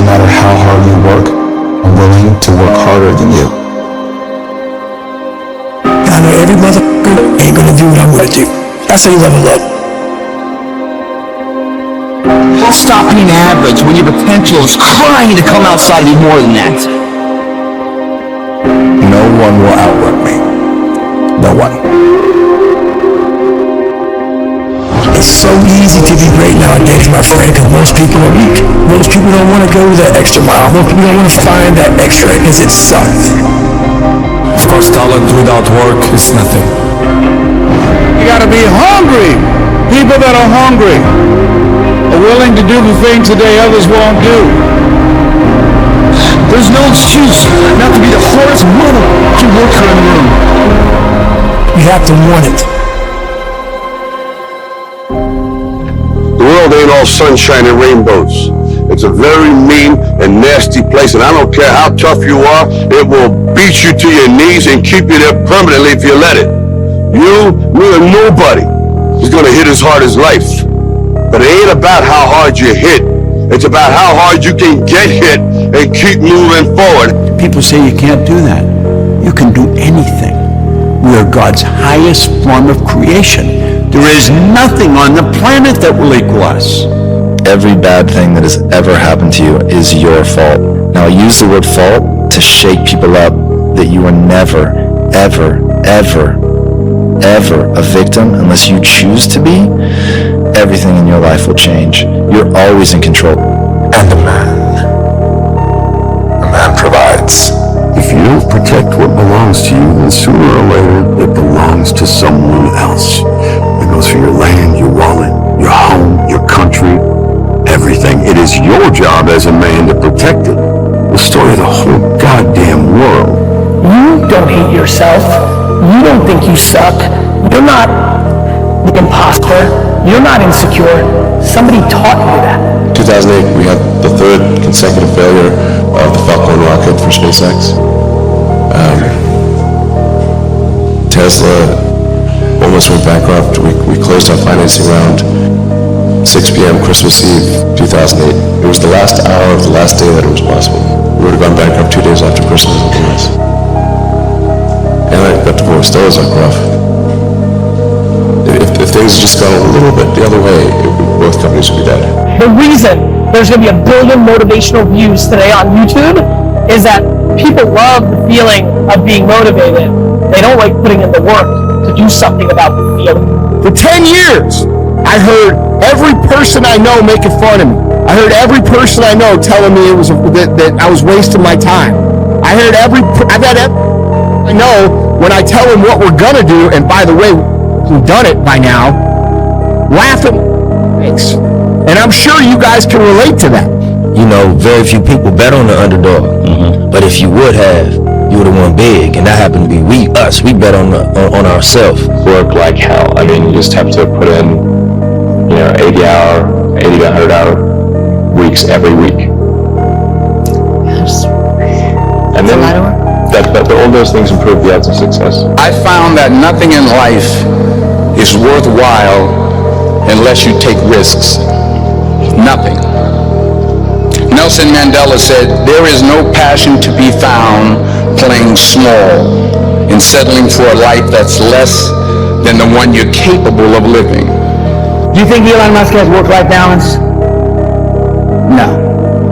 matter how hard you work, I'm willing to work harder than you. I know every motherfucker ain't gonna do what I'm gonna do. That's how you level up. Stop being average when your potential is crying to come outside and be more than that. No one will outwork me. No one. It's so easy to be great nowadays, my friend, because most people are weak. Most people don't want to go that extra mile. Most people don't want to find that extra because it sucks. Of course, talent without work is nothing. You gotta be hungry. People that are hungry are willing to do the things today others won't do. There's no excuse not to be the hardest motherfucking worker in the room. You have to want it. The world ain't all sunshine and rainbows. It's a very mean and nasty place, and I don't care how tough you are, it will beat you to your knees and keep you there permanently if you let it. You, me, or nobody is gonna hit as hard as life. But it ain't about how hard you hit. It's about how hard you can get hit and keep moving forward. People say you can't do that. You can do anything. We are God's highest form of creation. There is nothing on the planet that will equal us. Every bad thing that has ever happened to you is your fault. Now I use the word fault to shake people up that you are never, ever, ever, ever a victim unless you choose to be. Everything in your life will change. You're always in control. And a man provides. If you don't protect what belongs to you, then sooner or later it belongs to someone else. It goes for your land, your wallet, your home, your country, everything. It is your job as a man to protect it. The story of the whole goddamn world. You don't hate yourself. You don't think you suck. You're not the imposter. You're not insecure. Somebody taught you that. 2008, we had the third consecutive failure of the Falcon rocket for SpaceX. Tesla almost went bankrupt. We closed our financing round 6 p.m. Christmas Eve 2008. It was the last hour of the last day that it was possible. We would have gone bankrupt 2 days after Christmas in the US. And I got divorced. That was like rough. If things had just gone a little bit the other way, both companies would be dead. The reason there's going to be 1 billion motivational views today on YouTube is that people love the feeling of being motivated. They don't like putting in the work to do something about the feeling. For 10 years, I heard every person I know making fun of me. I heard every person I know telling me that I was wasting my time. I've had every I know when I tell them what we're gonna do, and by the way, we've done it by now, laugh at me. Thanks. And I'm sure you guys can relate to that. You know, very few people bet on the underdog. But if you would have, you would have won big. And that happened to be us. We bet on ourselves. Work like hell. I mean, you just have to put in, 80 to 100 hour weeks every week. Yes. And then all those things improve the odds of success. I found that nothing in life is worthwhile unless you take risks. Nothing. Nelson Mandela said, "There is no passion to be found playing small and settling for a life that's less than the one you're capable of living." Do you think Elon Musk has work-life balance? No.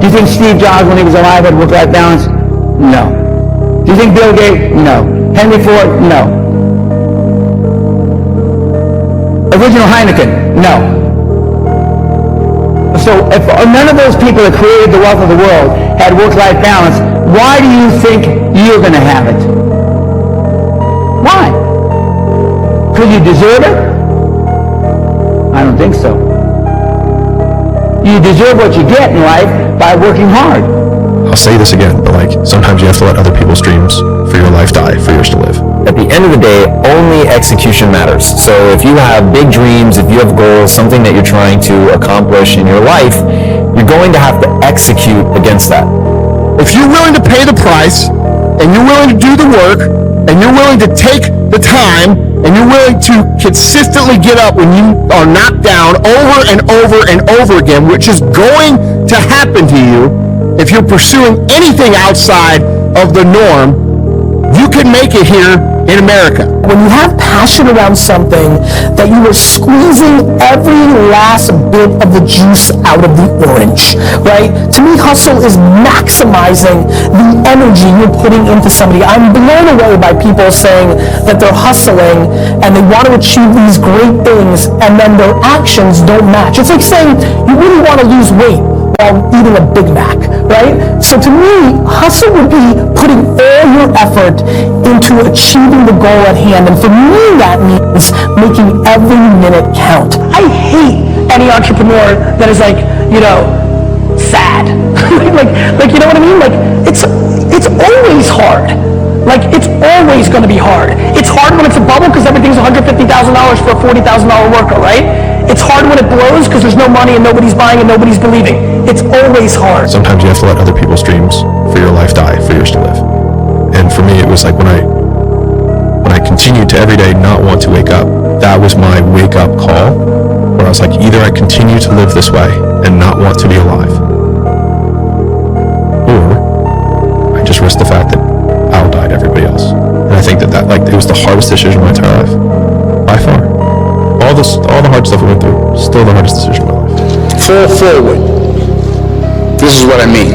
Do you think Steve Jobs, when he was alive, had work-life balance? No. Do you think Bill Gates? No. Henry Ford? No. Original Heineken? No. So if none of those people that created the wealth of the world had work-life balance, why do you think you're going to have it? Why? Because you deserve it? I don't think so. You deserve what you get in life by working hard. I'll say this again, but sometimes you have to let other people's dreams for your life die for yours to live. At the end of the day, only execution matters. So if you have big dreams, if you have goals, something that you're trying to accomplish in your life, you're going to have to execute against that. If you're willing to pay the price, and you're willing to do the work, and you're willing to take the time, and you're willing to consistently get up when you are knocked down over and over and over again, which is going to happen to you, if you're pursuing anything outside of the norm, you can make it here in America. When you have passion around something, that you are squeezing every last bit of the juice out of the orange, right? To me, hustle is maximizing the energy you're putting into somebody. I'm blown away by people saying that they're hustling and they want to achieve these great things and then their actions don't match. It's like saying you really want to lose weight while eating a Big Mac, right? So to me, hustle would be putting all your effort into achieving the goal at hand. And for me, that means making every minute count. I hate any entrepreneur that is like, you know, sad. like, you know what I mean? Like, it's always hard. Like, it's always going to be hard. It's hard when it's a bubble because everything's $150,000 for a $40,000 worker, right? It's hard when it blows because there's no money and nobody's buying and nobody's believing. It's always hard. Sometimes you have to let other people's dreams for your life die, for yours to live. And for me, it was like when I continued to every day not want to wake up, that was my wake-up call, where I was like, either I continue to live this way and not want to be alive, or I just risk the fact that I'll die to everybody else. And I think that it was the hardest decision of my entire life, by far. All the hard stuff we went through, still the hardest decision of my life. Fall forward. This is what I mean.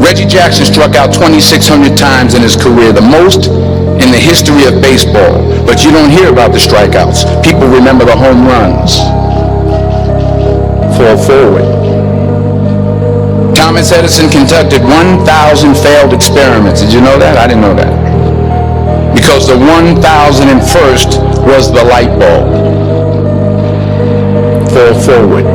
Reggie Jackson struck out 2,600 times in his career, the most in the history of baseball. But you don't hear about the strikeouts. People remember the home runs. Fall forward. Thomas Edison conducted 1,000 failed experiments. Did you know that? I didn't know that. Because the 1,001st was the light bulb. Fall forward.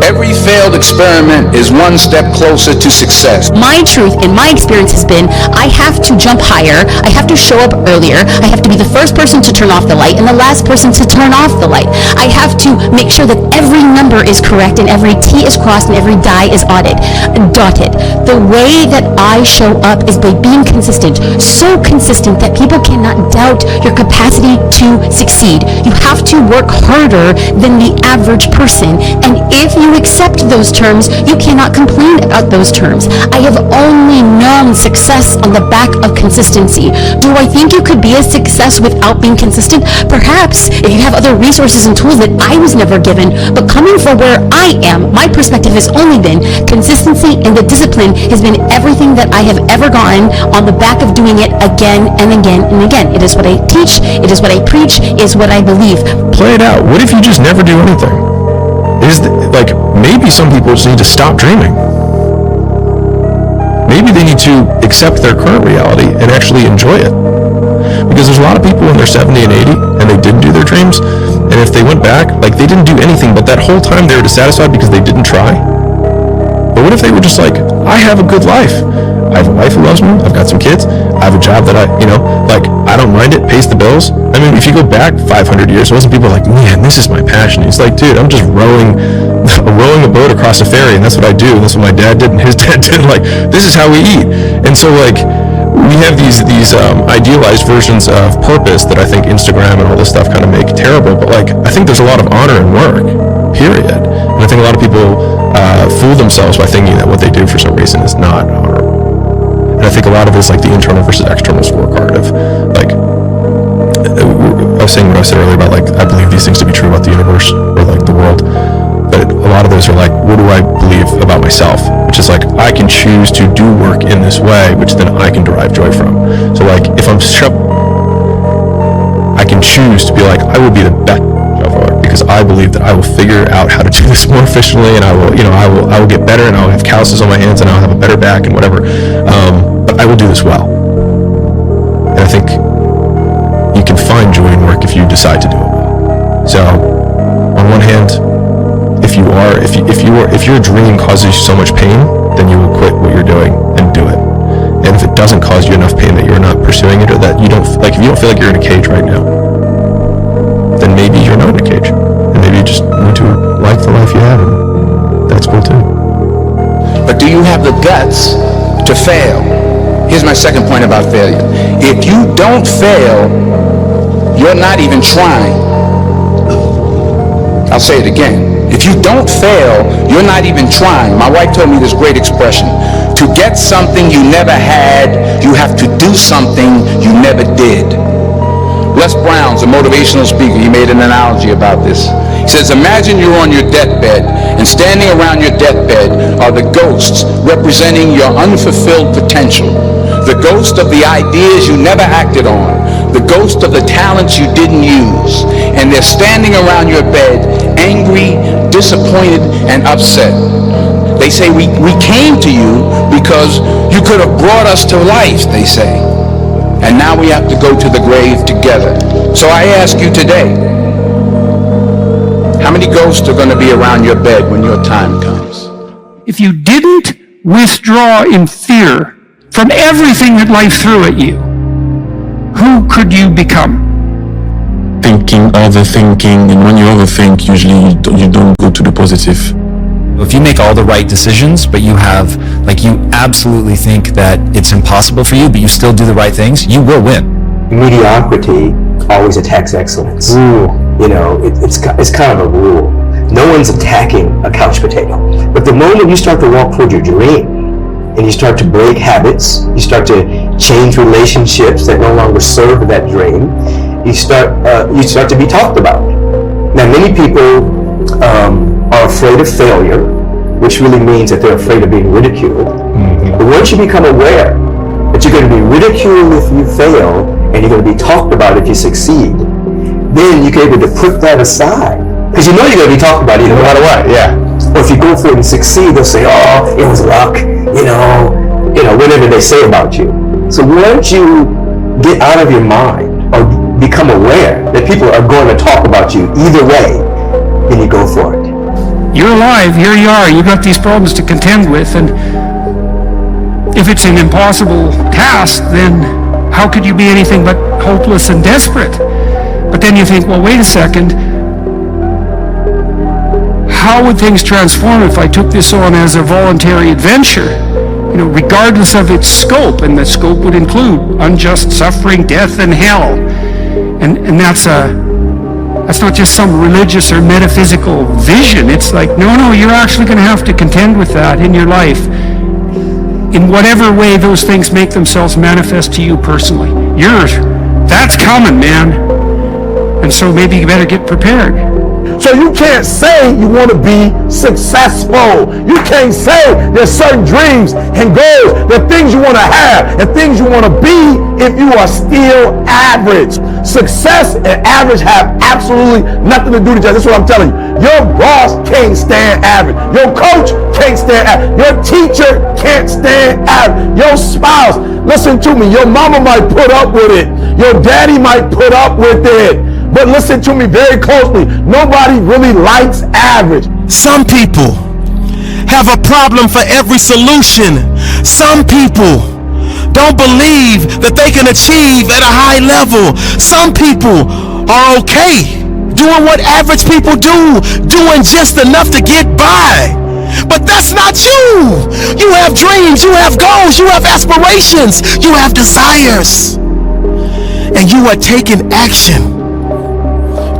Every failed experiment is one step closer to success. My truth in my experience has been I have to jump higher, I have to show up earlier, I have to be the first person to turn off the light and the last person to turn off the light. I have to make sure that every number is correct and every T is crossed and every die is dotted. The way that I show up is by being consistent, so consistent that people cannot doubt your capacity to succeed. You have to work harder than the average person, and if you accept those terms, you cannot complain about those terms. I have only known success on the back of consistency. Do I think you could be a success without being consistent? Perhaps, if you have other resources and tools that I was never given, but coming from where I am, my perspective has only been consistency, and the discipline has been everything that I have ever gotten on the back of doing it again and again and again. It is what I teach, it is what I preach, it is what I believe. Play it out. What if you just never do anything? Maybe some people just need to stop dreaming. Maybe they need to accept their current reality and actually enjoy it. Because there's a lot of people when they're 70 and 80 and they didn't do their dreams, and if they went back, they didn't do anything, but that whole time they were dissatisfied because they didn't try. But what if they were just like, I have a good life. I have a wife who loves me. I've got some kids. I have a job that I don't mind it, pays the bills. I mean, if you go back 500 years, it wasn't people like, man, this is my passion. It's like, dude, I'm just rowing a boat across a ferry, and that's what I do. And that's what my dad did, and his dad did. This is how we eat. And so, we have these idealized versions of purpose that I think Instagram and all this stuff kind of make terrible. But I think there's a lot of honor in work, period. And I think a lot of people fool themselves by thinking that what they do for some reason is not honorable. And I think a lot of it is the internal versus external scorecard of I was saying what I said earlier about I believe these things to be true about the universe or the world. But a lot of those are what do I believe about myself? Which is I can choose to do work in this way, which then I can derive joy from. So if I'm I can choose to be I will be the best of art because I believe that I will figure out how to do this more efficiently, and I will get better, and I'll have calluses on my hands, and I'll have a better back and whatever. But I will do this well. And I think you can find joy in work if you decide to do it well. So, on one hand, if your dream causes you so much pain, then you will quit what you're doing and do it. And if it doesn't cause you enough pain that you're not pursuing it, or that you don't if you don't feel like you're in a cage right now, then maybe you're not in a cage, and maybe you just need to like the life you have, and that's cool too. But do you have the guts to fail? Here's my second point about failure. If you don't fail, you're not even trying. I'll say it again. If If you don't fail, you're not even trying. My wife told me this great expression. To get something you never had, you have to do something you never did. Les Brown's a motivational speaker. He made an analogy about this. He says, imagine you're on your deathbed, and standing around your deathbed are the ghosts representing your unfulfilled potential. The ghost of the ideas you never acted on. The ghost of the talents you didn't use. And they're standing around your bed, angry, disappointed, and upset. They say, we came to you because you could have brought us to life, they say. And now we have to go to the grave together. So I ask you today, how many ghosts are going to be around your bed when your time comes? If you didn't withdraw in fear from everything that life threw at you, who could you become? Thinking, overthinking, and when you overthink, usually you don't go to the positive. If you make all the right decisions, but you have, like, you absolutely think that it's impossible for you, but you still do the right things, you will win. Mediocrity always attacks excellence. You know, it's kind of a rule. No one's attacking a couch potato. But the moment you start to walk toward your dream, and you start to break habits, you start to change relationships that no longer serve that dream, you start to be talked about. Now, many people are afraid of failure, which really means that they're afraid of being ridiculed. But once you become aware that you're going to be ridiculed if you fail, and you're going to be talked about if you succeed, then you're able to put that aside. Because you know you're going to be talked about either no matter what, yeah. Or if you go for it and succeed, they'll say, oh, it was luck, you know, whatever they say about you. So once you get out of your mind or become aware that people are going to talk about you either way, then you go for it. You're alive, here you are, you got these problems to contend with, and if it's an impossible task, then how could you be anything but hopeless and desperate? But then you think, well, wait a second, how would things transform if I took this on as a voluntary adventure? You know, regardless of its scope, and the scope would include unjust suffering, death, and hell. And that's not just some religious or metaphysical vision. It's like, no, you're actually going to have to contend with that in your life, in whatever way those things make themselves manifest to you personally. That's coming, man. And so maybe you better get prepared. So you can't say you want to be successful. You can't say there's certain dreams and goals, there are things you want to have and things you want to be if you are still average. Success and average have absolutely nothing to do with each other. That's what I'm telling you. Your boss can't stand average. Your coach can't stand average. Your teacher can't stand average. Your spouse, listen to me, your mama might put up with it. Your daddy might put up with it. But listen to me very closely. Nobody really likes average. Some people have a problem for every solution. Some people don't believe that they can achieve at a high level. Some people are okay doing what average people do, doing just enough to get by. But that's not you. You have dreams, you have goals, you have aspirations, you have desires. And you are taking action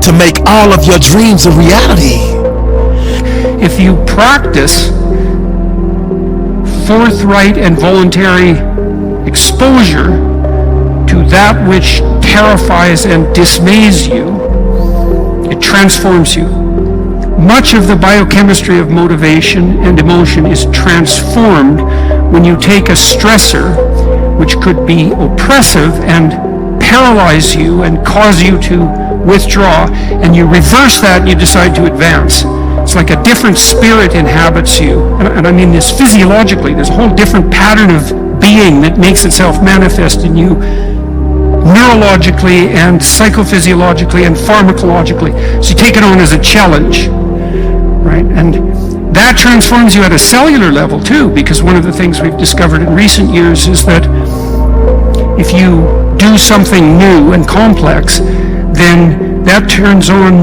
to make all of your dreams a reality. If you practice forthright and voluntary exposure to that which terrifies and dismays you, it transforms you. Much of the biochemistry of motivation and emotion is transformed when you take a stressor which could be oppressive and paralyze you and cause you to withdraw, and you reverse that and you decide to advance. It's like a different spirit inhabits you. And I mean this physiologically. There's a whole different pattern of being that makes itself manifest in you neurologically and psychophysiologically and pharmacologically. So you take it on as a challenge, right? And that transforms you at a cellular level too, because one of the things we've discovered in recent years is that if you do something new and complex, then that turns on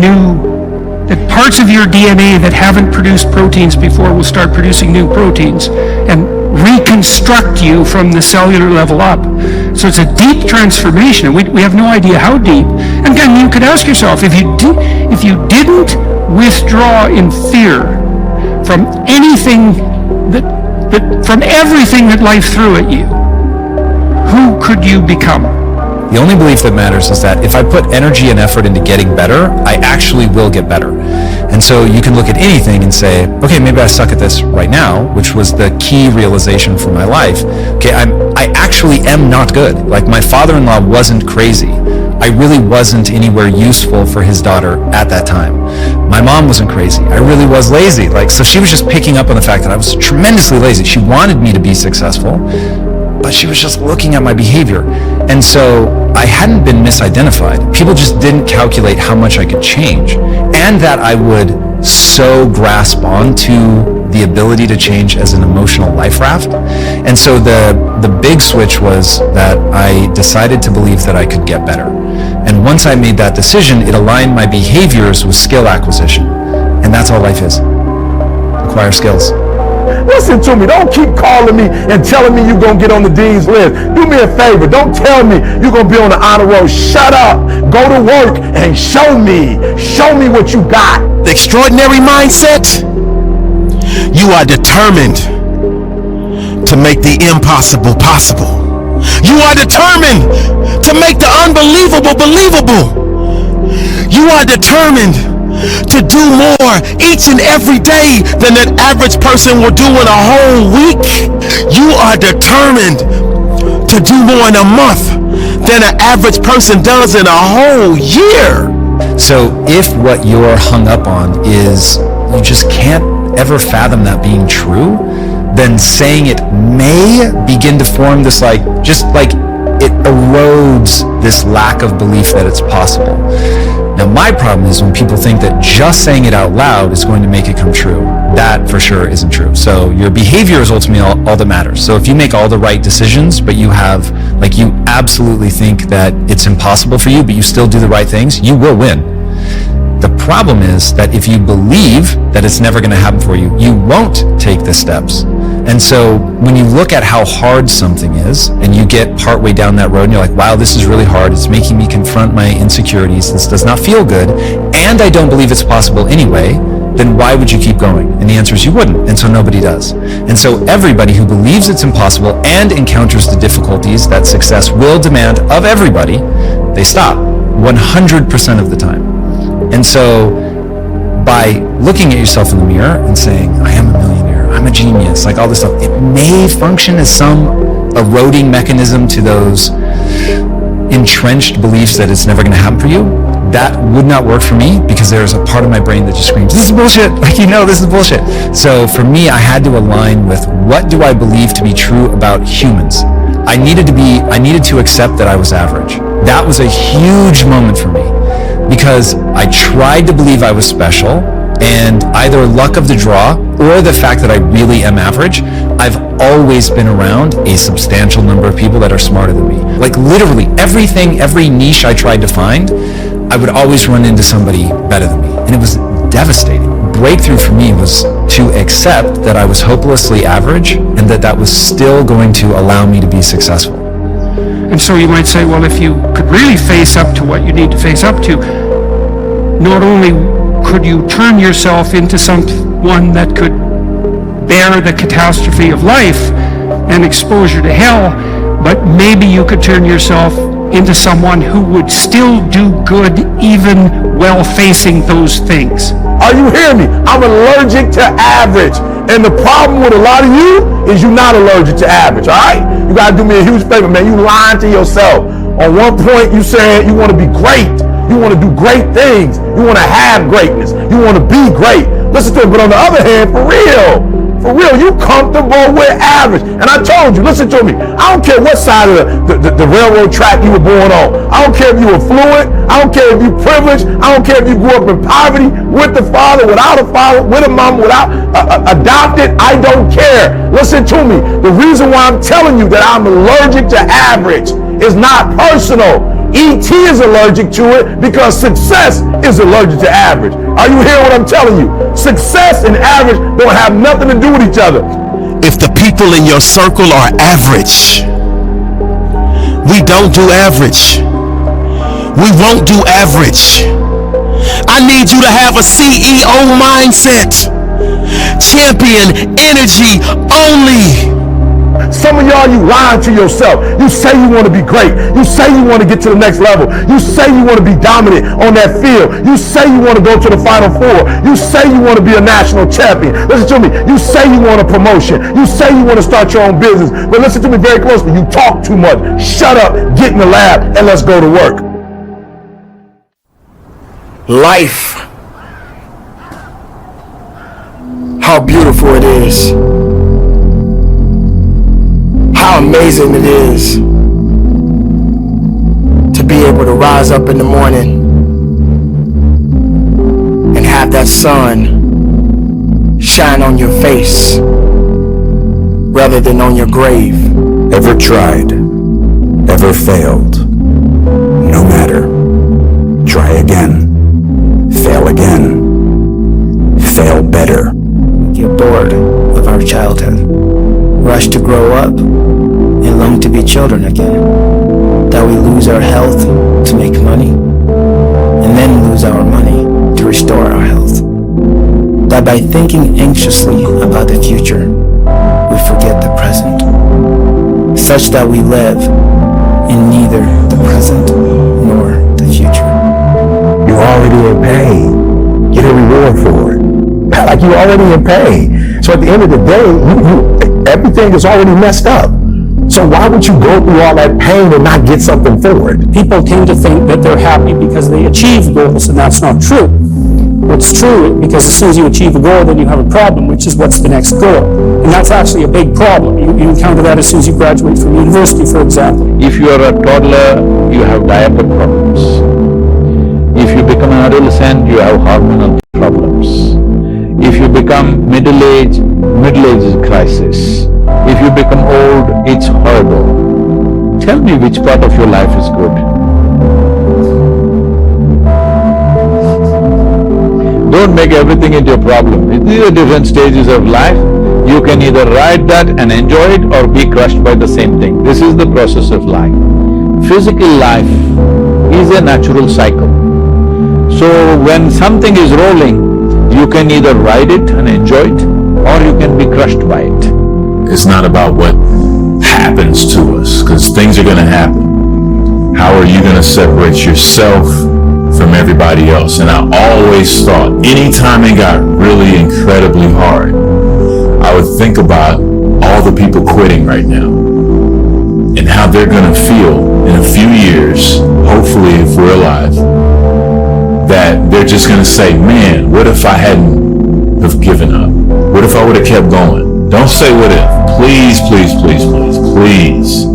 that parts of your DNA that haven't produced proteins before will start producing new proteins and reconstruct you from the cellular level up. So it's a deep transformation, and we have no idea how deep. And again, you could ask yourself, if you didn't withdraw in fear from anything from everything that life threw at you, who could you become? The only belief that matters is that if I put energy and effort into getting better, I actually will get better. And so you can look at anything and say, okay, maybe I suck at this right now, which was the key realization for my life. Okay, I actually am not good. Like, my father-in-law wasn't crazy. I really wasn't anywhere useful for his daughter at that time. My mom wasn't crazy. I really was lazy. So she was just picking up on the fact that I was tremendously lazy. She wanted me to be successful, but she was just looking at my behavior. And so I hadn't been misidentified. People just didn't calculate how much I could change, and that I would so grasp onto the ability to change as an emotional life raft. And so the big switch was that I decided to believe that I could get better. And once I made that decision, it aligned my behaviors with skill acquisition. And that's all life is. Acquire skills. Listen to me. Don't keep calling me and telling me you're going to get on the dean's list. Do me a favor. Don't tell me you're going to be on the honor roll. Shut up. Go to work and show me. Show me what you got. The extraordinary mindset. You are determined to make the impossible possible. You are determined to make the unbelievable believable. You are determined to do more each and every day than that average person will do in a whole week. You are determined to do more in a month than an average person does in a whole year. So if what you're hung up on is you just can't ever fathom that being true, then saying it may begin to form this it erodes this lack of belief that it's possible. Now, my problem is when people think that just saying it out loud is going to make it come true. That for sure isn't true. So your behavior is ultimately all that matters. So if you make all the right decisions, but you have, you absolutely think that it's impossible for you, but you still do the right things, you will win. The problem is that if you believe that it's never going to happen for you, you won't take the steps. And so when you look at how hard something is and you get partway down that road and you're like, wow, this is really hard. It's making me confront my insecurities. This does not feel good. And I don't believe it's possible anyway. Then why would you keep going? And the answer is you wouldn't. And so nobody does. And so everybody who believes it's impossible and encounters the difficulties that success will demand of everybody, they stop 100% of the time. And so by looking at yourself in the mirror and saying, I am a millionaire, I'm a genius, all this stuff, it may function as some eroding mechanism to those entrenched beliefs that it's never going to happen for you. That would not work for me because there's a part of my brain that just screams, this is bullshit. This is bullshit. So for me, I had to align with what do I believe to be true about humans. I needed to accept that I was average. That was a huge moment for me because I tried to believe I was special, and either luck of the draw or the fact that I really am average, I've always been around a substantial number of people that are smarter than me. Literally every niche I tried to find, I would always run into somebody better than me. And it was devastating. Breakthrough for me was to accept that I was hopelessly average and that was still going to allow me to be successful. And so you might say, well, if you could really face up to what you need to face up to, not only could you turn yourself into someone that could bear the catastrophe of life and exposure to hell, but maybe you could turn yourself into someone who would still do good even while facing those things. Are you hearing me? I'm allergic to average. And the problem with a lot of you is you're not allergic to average, all right? You got to do me a huge favor, man. You lying to yourself. On one point, you said you want to be great. You want to do great things. You want to have greatness. You want to be great. Listen to it. But on the other hand, for real, you comfortable with average. And I told you, listen to me. I don't care what side of the railroad track you were born on. I don't care if you were fluent. I don't care if you privileged. I don't care if you grew up in poverty, with the father, without a father, with a mom, without adopted. I don't care. Listen to me. The reason why I'm telling you that I'm allergic to average is not personal. E.T. is allergic to it because success is allergic to average. Are you hearing what I'm telling you? Success and average don't have nothing to do with each other. If the people in your circle are average, we don't do average. We won't do average. I need you to have a CEO mindset. Champion energy only. Some of y'all, you lying to yourself. You say you want to be great. You say you want to get to the next level. You say you want to be dominant on that field. You say you want to go to the Final Four. You say you want to be a national champion. Listen to me. You say you want a promotion. You say you want to start your own business. But listen to me very closely. You talk too much. Shut up, get in the lab, and let's go to work. Life. How beautiful it is. How amazing it is to be able to rise up in the morning and have that sun shine on your face rather than on your grave. Ever tried? Ever failed? No matter. Try again. Fail again. Fail better. Get bored of our childhood. Rush to grow up and long to be children again. That we lose our health to make money and then lose our money to restore our health. That by thinking anxiously about the future, we forget the present. Such that we live in neither the present nor the future. You already in pain. Get a reward for it. Like you already in pain. So at the end of the day, everything is already messed up. So why would you go through all that pain and not get something for it? People tend to think that they're happy because they achieve goals, and that's not true. What's true, because as soon as you achieve a goal, then you have a problem, which is what's the next goal. And that's actually a big problem. You encounter that as soon as you graduate from university, for example. If you are a toddler, you have diaper problems. If you become an adolescent, you have hormonal problems. If you become middle-age is a crisis. If you become old, it's horrible. Tell me which part of your life is good. Don't make everything into a problem. These are different stages of life. You can either ride that and enjoy it or be crushed by the same thing. This is the process of life. Physical life is a natural cycle. So when something is rolling, you can either ride it and enjoy it, or you can be crushed by it. It's not about what happens to us, because things are gonna happen. How are you gonna separate yourself from everybody else? And I always thought, anytime it got really incredibly hard, I would think about all the people quitting right now and how they're gonna feel in a few years, hopefully if we're alive, that they're just gonna say, man, what if I hadn't have given up? What if I would have kept going? Don't say what if. Please, please, please, please, please.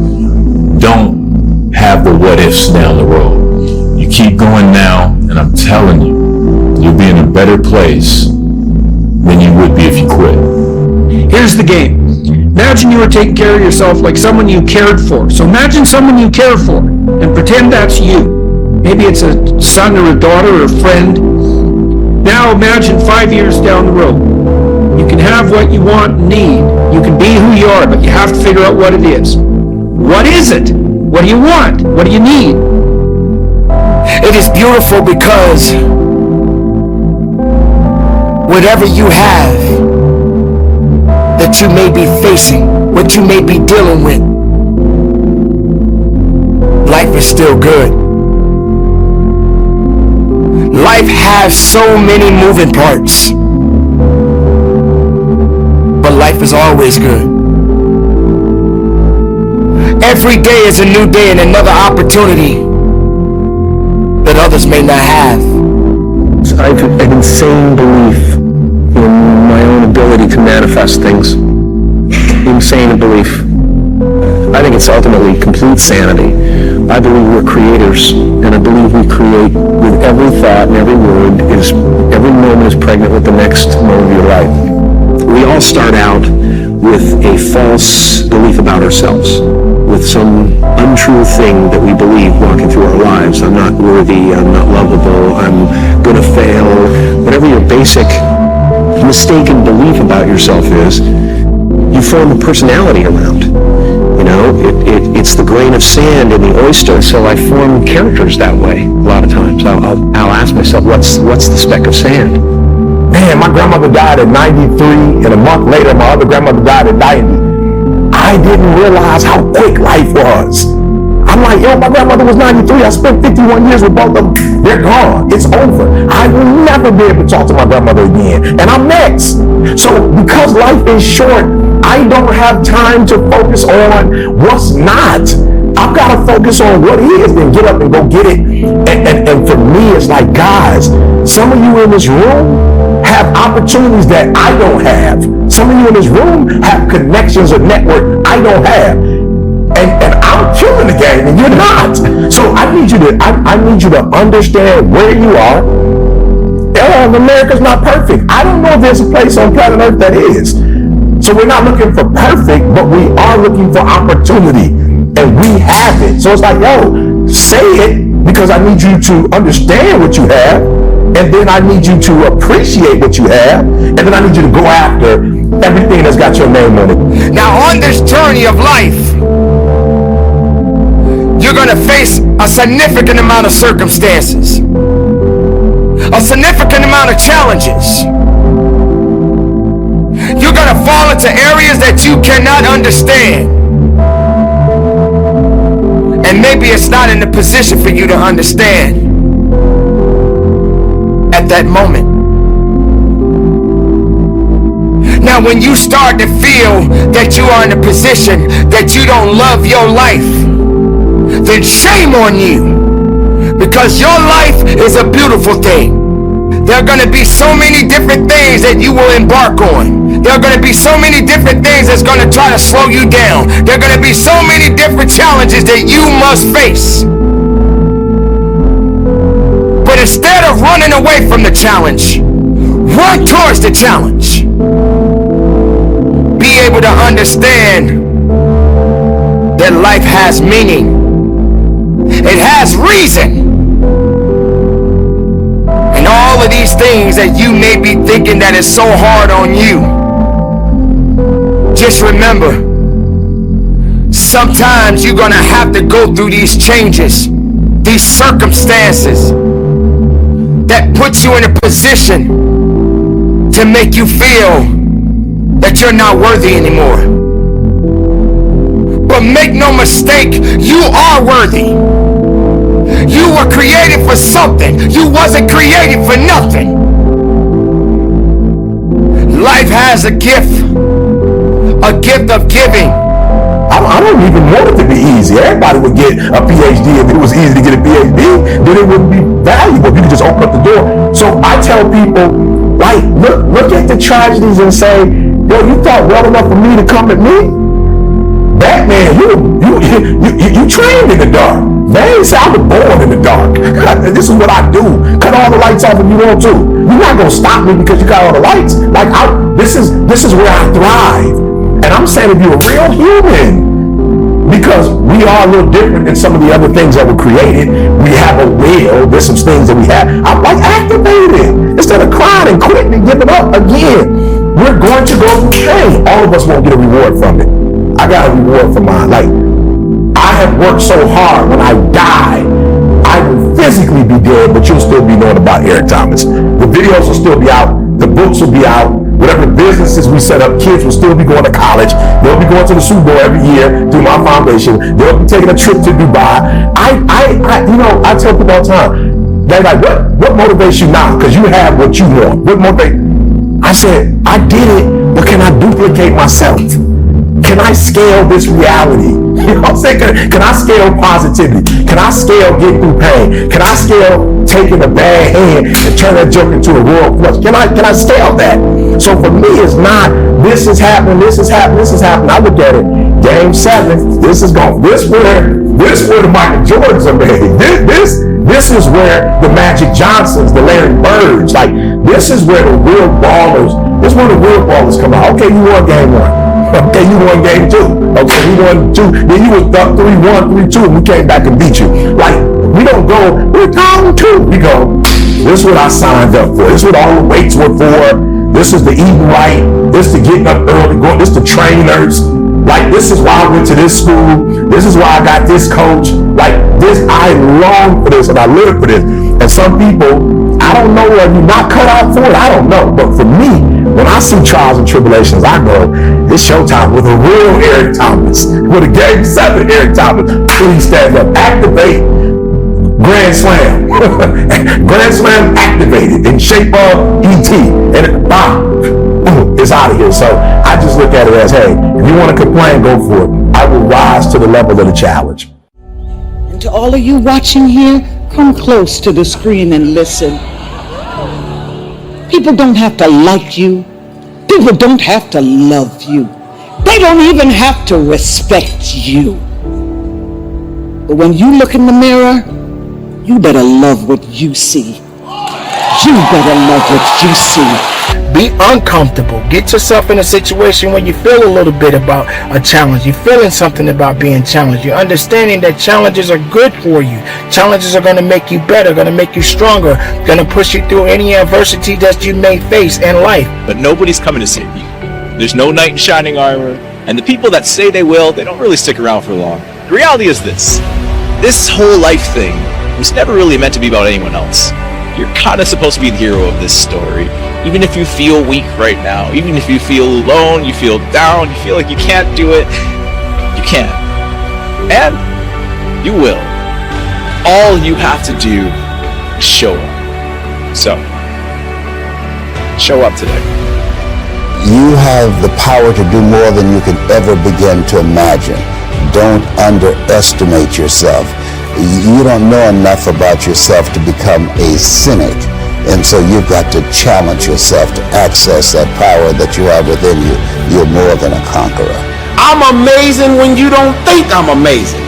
Don't have the what ifs down the road. You keep going now, and I'm telling you, you'll be in a better place than you would be if you quit. Here's the game. Imagine you were taking care of yourself like someone you cared for. So imagine someone you care for and pretend that's you. Maybe it's a son or a daughter or a friend. Now imagine 5 years down the road. You can have what you want and need. You can be who you are, but you have to figure out what it is. What is it? What do you want? What do you need? It is beautiful because whatever you have that you may be facing, what you may be dealing with, life is still good. Life has so many moving parts, but life is always good. Every day is a new day and another opportunity that others may not have. I have an insane belief in my own ability to manifest things. Insane belief. I think it's ultimately complete sanity. I believe we're creators, and I believe we create with every thought and every word. Every moment is pregnant with the next moment of your life. We all start out with a false belief about ourselves, with some untrue thing that we believe walking through our lives. I'm not worthy, I'm not lovable, I'm gonna fail. Whatever your basic mistaken belief about yourself is, you form a personality around. You know, It's the grain of sand in the oyster, so I form characters that way a lot of times. I'll ask myself, what's the speck of sand? Man, my grandmother died at 93, and a month later, my other grandmother died at 90. I didn't realize how quick life was. I'm like, yo, my grandmother was 93. I spent 51 years with both of them. They're gone. It's over. I will never be able to talk to my grandmother again. And I'm next. So because life is short, I don't have time to focus on what's not. I've got to focus on what is, then get up and go get it. And for me, it's like, guys, some of you in this room have opportunities that I don't have. Some of you in this room have connections or network I don't have. And I'm killing the game and you're not. So I need you to understand where you are. America's not perfect. I don't know if there's a place on planet Earth that is. So we're not looking for perfect, but we are looking for opportunity. And we have it. So it's like, yo, say it, because I need you to understand what you have. And then I need you to appreciate what you have. And then I need you to go after everything that's got your name on it. Now on this journey of life, you're going to face a significant amount of circumstances, a significant amount of challenges. You're going to fall into areas that you cannot understand. And maybe it's not in the position for you to understand at that moment. Now, when you start to feel that you are in a position that you don't love your life, then shame on you, because your life is a beautiful thing. There are going to be so many different things that you will embark on. There are going to be so many different things that's going to try to slow you down. There are going to be so many different challenges that you must face. But instead of running away from the challenge, run towards the challenge. Be able to understand that life has meaning. It has reason. And all of these things that you may be thinking that is so hard on you, just remember, sometimes you're going to have to go through these changes, these circumstances that put you in a position to make you feel that you're not worthy anymore. But make no mistake, you are worthy. You were created for something. You wasn't created for nothing. Life has a gift of giving. I don't even want it to be easy. Everybody would get a PhD if it was easy to get a PhD. Then it wouldn't be valuable if you could just open up the door. So I tell people, like, look at the tragedies and say, yo, you thought well enough for me to come at me? Batman, you trained in the dark. Man, I was born in the dark. This is what I do. Cut all the lights off if you want to. You're not gonna stop me because you got all the lights. Like, this is where I thrive. And I'm saying, if you're a real human, because we are a little different than some of the other things that were created. We have a will. There's some things that we have. I'm like, activate it instead of crying and quitting and giving up. Again, we're going to go through pain. All of us won't get a reward from it. I got a reward for mine. Like, I have worked so hard. When I die, I will physically be dead, but you'll still be knowing about Eric Thomas. The videos will still be out. The books will be out. Whatever businesses we set up, kids will still be going to college. They'll be going to the Super Bowl every year through my foundation. They'll be taking a trip to Dubai. I tell people all the time, they're like, what motivates you now? Because you have what you want. What motivates? I said, I did it, but can I duplicate myself? Can I scale this reality? You know what I'm saying? Can I scale positivity? Can I scale getting through pain? Can I scale taking a bad hand and turn that joke into a royal flush? Can I scale that? So for me, it's not, this is happening, this is happening, this is happening. I look at it, Game 7, this is where the Michael Jordans are made. This is where the Magic Johnsons, the Larry Birds, like, this is where the real ballers, this is where the real ballers come out. Okay, you won Game 1. Okay, you won Game 2. Okay, you won 2. Then you was up 3-1, 3-2, and we came back and beat you. Like, we don't go, we're down 2. We go, this is what I signed up for. This is what all the weights were for. This is the eating right. This is the getting up early. This is the trainers. Like, this is why I went to this school. This is why I got this coach. Like this, I long for this and I live for this. And some people, I don't know whether you're not cut out for it. I don't know. But for me, when I see trials and tribulations, I go, it's showtime with a real Eric Thomas, with a Game 7 Eric Thomas. Please stand up, activate, Grand Slam. Grand Slam activated in shape of ET. And boom, it's out of here. So I just look at it as, hey, if you want to complain, go for it. I will rise to the level of the challenge. And to all of you watching here, come close to the screen and listen. People don't have to like you. People don't have to love you. They don't even have to respect you. But when you look in the mirror, you better love what you see. You better love what you see. Be uncomfortable. Get yourself in a situation where you feel a little bit about a challenge. You're feeling something about being challenged. You're understanding that challenges are good for you. Challenges are going to make you better, going to make you stronger, going to push you through any adversity that you may face in life. But nobody's coming to save you. There's no knight in shining armor. And the people that say they will, they don't really stick around for long. The reality is this. This whole life thing was never really meant to be about anyone else. You're kind of supposed to be the hero of this story. Even if you feel weak right now, even if you feel alone, you feel down, you feel like you can't do it, you can. And you will. All you have to do is show up. So, show up today. You have the power to do more than you can ever begin to imagine. Don't underestimate yourself. You don't know enough about yourself to become a cynic. And so you've got to challenge yourself to access that power that you have within you. You're more than a conqueror. I'm amazing when you don't think I'm amazing.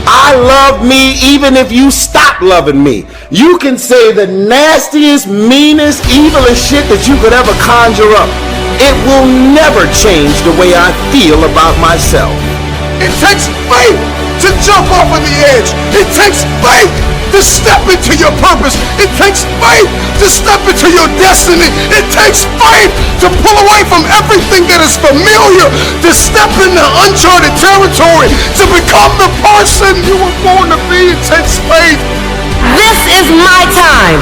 I love me even if you stop loving me. You can say the nastiest, meanest, evilest shit that you could ever conjure up. It will never change the way I feel about myself. It takes faith to jump off of the edge. It takes faith to step into your purpose. It takes faith to step into your destiny. It takes faith to pull away from everything that is familiar, to step into uncharted territory, to become the person you were born to be. It takes faith. This is my time.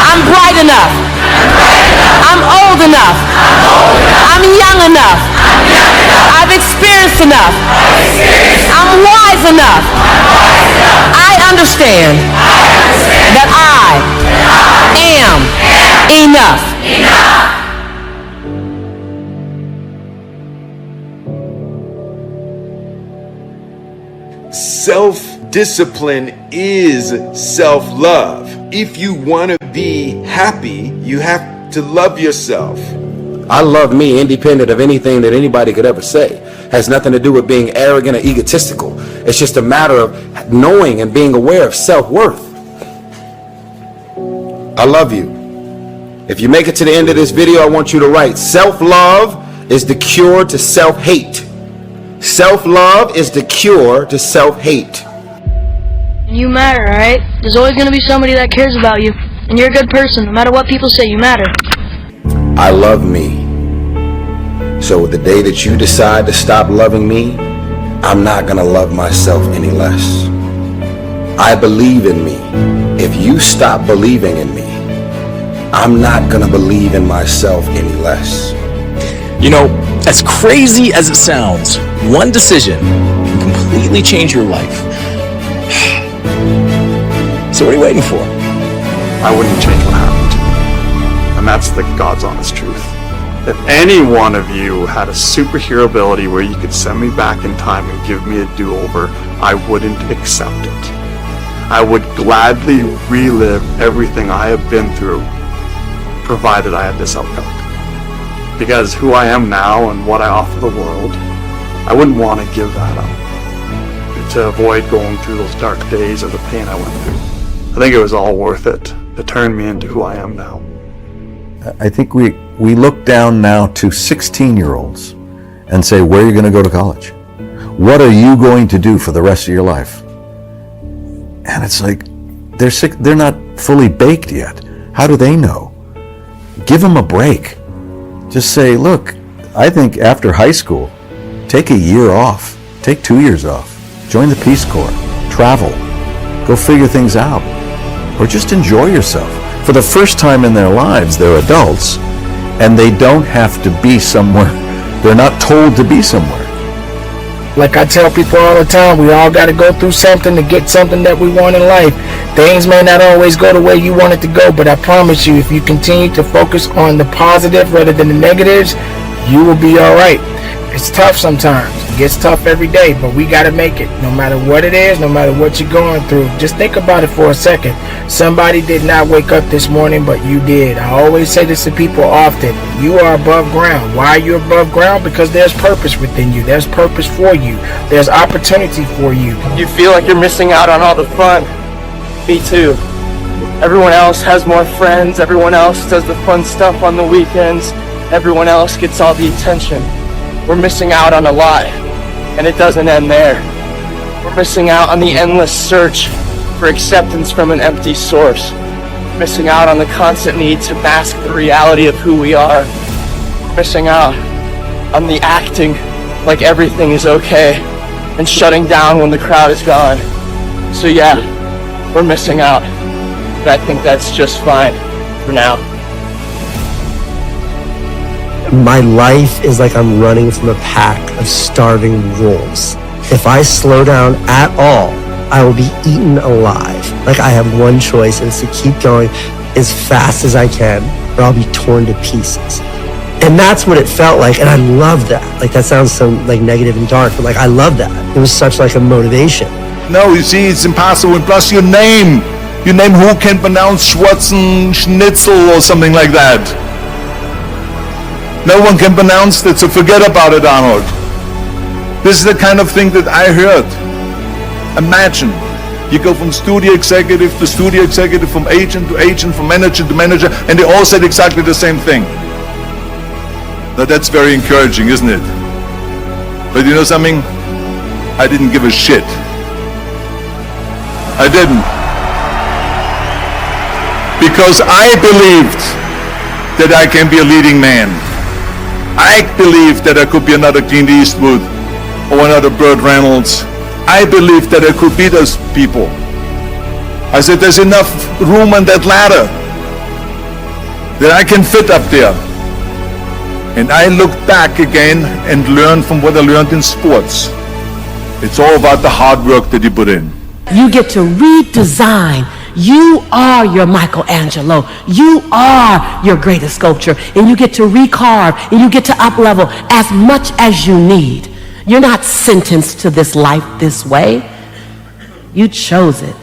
I'm bright enough. I'm old enough. I'm young enough. I've experienced enough. I'm wise enough. I understand that I am enough. Self-discipline is self-love. If you want to be happy, you have to love yourself. I love me independent of anything that anybody could ever say. Has nothing to do with being arrogant or egotistical. It's just a matter of knowing and being aware of self-worth. I love you. If you make it to the end of this video, I want you to write, self-love is the cure to self-hate. Self-love is the cure to self-hate. You matter, right? There's always going to be somebody that cares about you. And you're a good person. No matter what people say, you matter. I love me. So the day that you decide to stop loving me, I'm not going to love myself any less. I believe in me. If you stop believing in me, I'm not going to believe in myself any less. You know, as crazy as it sounds, one decision can completely change your life. So what are you waiting for? I wouldn't change what happened. And that's the God's honest truth. If any one of you had a superhero ability where you could send me back in time and give me a do-over, I wouldn't accept it. I would gladly relive everything I have been through, provided I had this outcome. Because who I am now and what I offer the world, I wouldn't want to give that up to avoid going through those dark days or the pain I went through. I think it was all worth it to turn me into who I am now. I think we look down now to 16-year-olds and say, where are you going to go to college? What are you going to do for the rest of your life? And it's like, they're not fully baked yet. How do they know? Give them a break. Just say, look, I think after high school, Take a year off. Take 2 years off. Join the Peace Corps. Travel. Go figure things out. Or just enjoy yourself. For the first time in their lives, they're adults, and they don't have to be somewhere. They're not told to be somewhere. Like I tell people all the time, we all got to go through something to get something that we want in life. Things may not always go the way you want it to go, but I promise you, if you continue to focus on the positive rather than the negatives, you will be all right. It's tough sometimes. It gets tough every day, but we got to make it. No matter what it is, no matter what you're going through, just think about it for a second. Somebody did not wake up this morning, but you did. I always say this to people often. You are above ground. Why are you above ground? Because there's purpose within you. There's purpose for you. There's opportunity for you. You feel like you're missing out on all the fun. Me too. Everyone else has more friends. Everyone else does the fun stuff on the weekends. Everyone else gets all the attention. We're missing out on a lot, and it doesn't end there. We're missing out on the endless search for acceptance from an empty source. Missing out on the constant need to mask the reality of who we are. Missing out on the acting like everything is okay and shutting down when the crowd is gone. So yeah, we're missing out, but I think that's just fine for now. My life is like I'm running from a pack of starving wolves. If I slow down at all, I will be eaten alive. Like I have one choice, and it's to keep going as fast as I can, or I'll be torn to pieces. And that's what it felt like, and I love that. Like that sounds so like negative and dark, but like I love that. It was such like a motivation. No, you see, it's impossible. And plus your name who can pronounce Schwarzen Schnitzel or something like that. No one can pronounce that, so forget about it, Arnold. This is the kind of thing that I heard. Imagine, you go from studio executive to studio executive, from agent to agent, from manager to manager, and they all said exactly the same thing. Now that's very encouraging, isn't it? But you know something? I didn't give a shit. I didn't. Because I believed that I can be a leading man. I believed that I could be another Clint Eastwood or another Burt Reynolds. I believed that I could be those people. I said there's enough room on that ladder that I can fit up there. And I looked back again and learned from what I learned in sports. It's all about the hard work that you put in. You get to redesign. You are your Michelangelo. You are your greatest sculpture. And you get to recarve and you get to up-level as much as you need. You're not sentenced to this life this way. You chose it.